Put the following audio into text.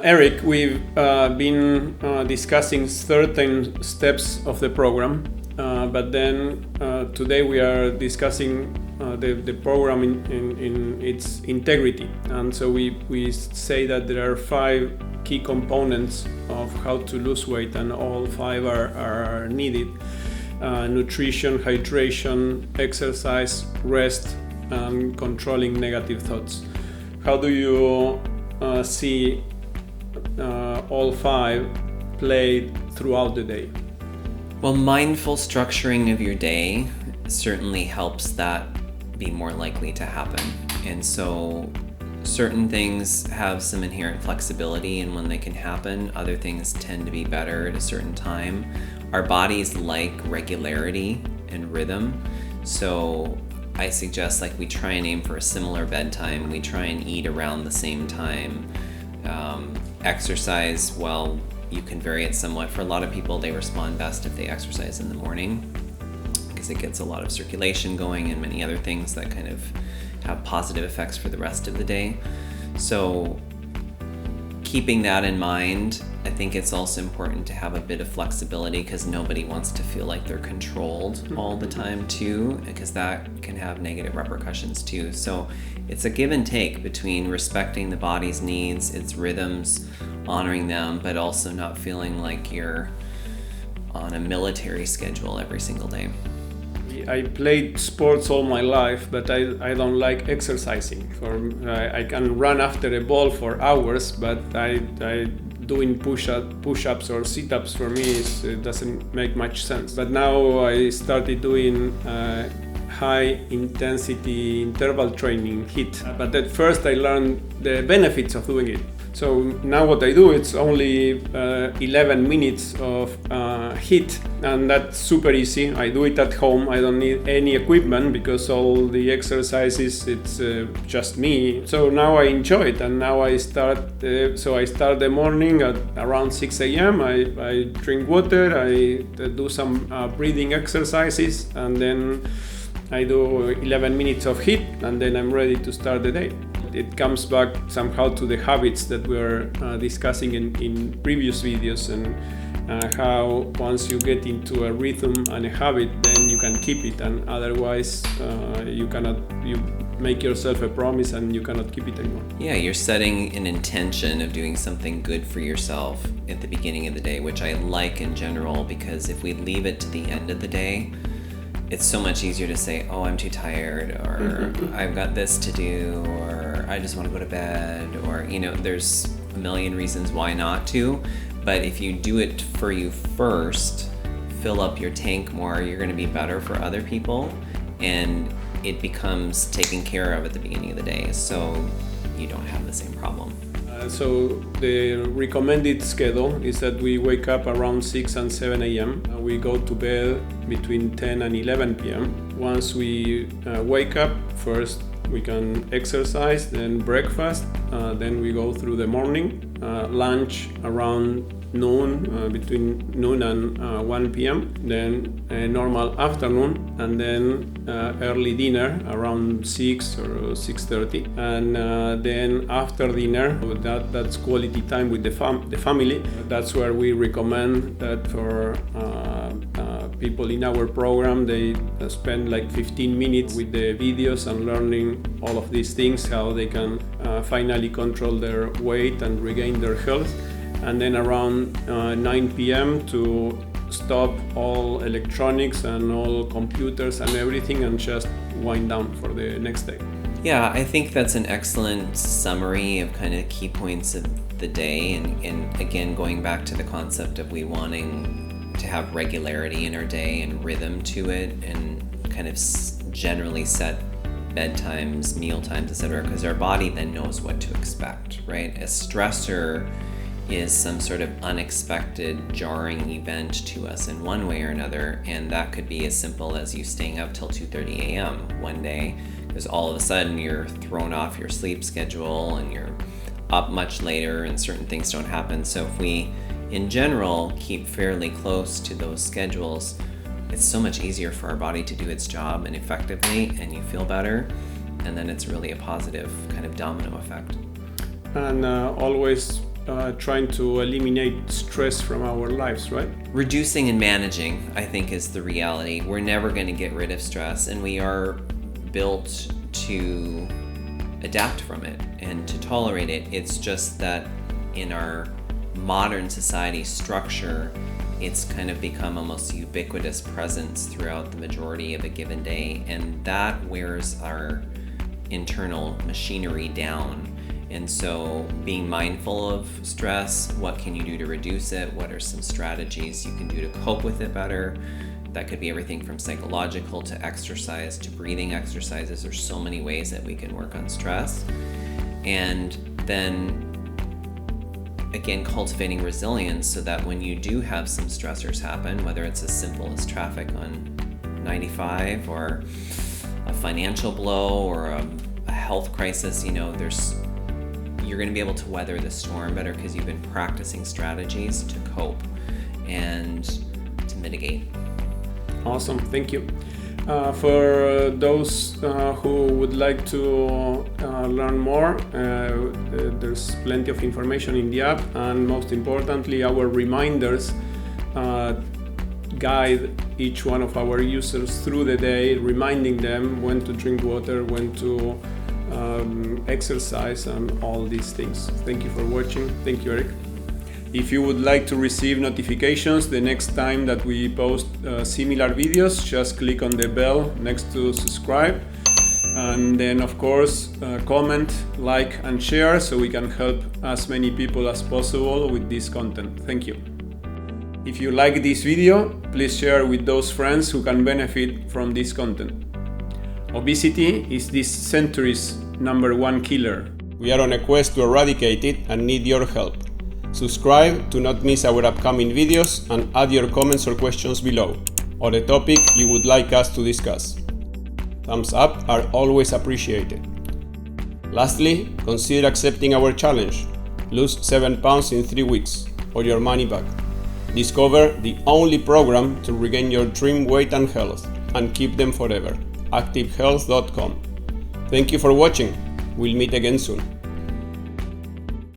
Erik, we've been discussing certain steps of the program, but then today we are discussing the program in its integrity. And so we say that there are 5 key components of how to lose weight, and all 5 are needed. Nutrition, hydration, exercise, rest, and controlling negative thoughts. How do you see all 5 played throughout the day? Well, mindful structuring of your day certainly helps that be more likely to happen. And so certain things have some inherent flexibility in when they can happen. Other things tend to be better at a certain time. Our bodies like regularity and rhythm. So I suggest we try and aim for a similar bedtime. We try and eat around the same time. Exercise, well, you can vary it somewhat. For a lot of people, they respond best if they exercise in the morning because it gets a lot of circulation going and many other things that kind of have positive effects for the rest of the day. So keeping that in mind, I think it's also important to have a bit of flexibility because nobody wants to feel like they're controlled all the time too, because that can have negative repercussions too. So it's a give and take between respecting the body's needs, its rhythms, honoring them, but also not feeling like you're on a military schedule every single day. I played sports all my life, but I don't like exercising. I can run after a ball for hours, but doing push-ups or sit-ups for me it doesn't make much sense. But now I started doing high intensity interval training, HIIT. But at first I learned the benefits of doing it. So now what I do, it's only 11 minutes of HIIT, and that's super easy. I do it at home. I don't need any equipment because all the exercises, it's just me. So now I enjoy it, and now I start the morning at around 6 a.m. I drink water, I do some breathing exercises, and then I do 11 minutes of HIIT, and then I'm ready to start the day. It comes back somehow to the habits that we were discussing in previous videos, and how once you get into a rhythm and a habit, then you can keep it, and otherwise you make yourself a promise and you cannot keep it anymore. Yeah, you're setting an intention of doing something good for yourself at the beginning of the day, which I like in general, because if we leave it to the end of the day, it's so much easier to say, oh, I'm too tired, or I've got this to do, or I just want to go to bed, or, there's a million reasons why not to. But if you do it for you first, fill up your tank more, you're going to be better for other people, and it becomes taken care of at the beginning of the day, so you don't have the same problem. So the recommended schedule is that we wake up around 6 and 7 a.m. We go to bed between 10 and 11 p.m. Once we wake up, first we can exercise, then breakfast, then we go through the morning, lunch around noon, between noon and 1 p.m. Then a normal afternoon, and then early dinner around 6 or 6:30, and then after dinner, that's quality time with the family. That's where we recommend that for people in our program, they spend 15 minutes with the videos and learning all of these things, how they can finally control their weight and regain their health. And then around 9 p.m. to stop all electronics and all computers and everything, and just wind down for the next day. Yeah, I think that's an excellent summary of kind of key points of the day. And again, going back to the concept of we wanting to have regularity in our day and rhythm to it, and kind of generally set bedtimes, meal times, etc., because our body then knows what to expect, right? A stressor is some sort of unexpected, jarring event to us in one way or another, and that could be as simple as you staying up till 2:30 a.m. one day, because all of a sudden you're thrown off your sleep schedule and you're up much later and certain things don't happen. So if we, in general, keep fairly close to those schedules, it's so much easier for our body to do its job and effectively, and you feel better, and then it's really a positive kind of domino effect. And always trying to eliminate stress from our lives, right? Reducing and managing, I think, is the reality. We're never going to get rid of stress, and we are built to adapt from it and to tolerate it. It's just that in our modern society structure, it's kind of become almost a ubiquitous presence throughout the majority of a given day, and that wears our internal machinery down. And so being mindful of stress, what can you do to reduce it? What are some strategies you can do to cope with it better? That could be everything from psychological to exercise to breathing exercises. There's so many ways that we can work on stress. And then again, cultivating resilience so that when you do have some stressors happen, whether it's as simple as traffic on 95 or a financial blow or a health crisis, you're going to be able to weather the storm better because you've been practicing strategies to cope and to mitigate. Awesome, thank you. For those who would like to learn more, there's plenty of information in the app, and most importantly, our reminders guide each one of our users through the day, reminding them when to drink water, when to exercise, and all these things. Thank you for watching. Thank you, Erik. If you would like to receive notifications the next time that we post similar videos, just click on the bell next to subscribe, and then of course comment, like and share so we can help as many people as possible with this content. Thank you. If you like this video, please share with those friends who can benefit from this content. Obesity is this century's #1 killer. We are on a quest to eradicate it and need your help. Subscribe to not miss our upcoming videos and add your comments or questions below, or a topic you would like us to discuss. Thumbs up are always appreciated. Lastly, consider accepting our challenge. Lose 7 pounds in 3 weeks, or your money back. Discover the only program to regain your dream weight and health, and keep them forever. ActibHealth.com. Thank you for watching. We'll meet again soon.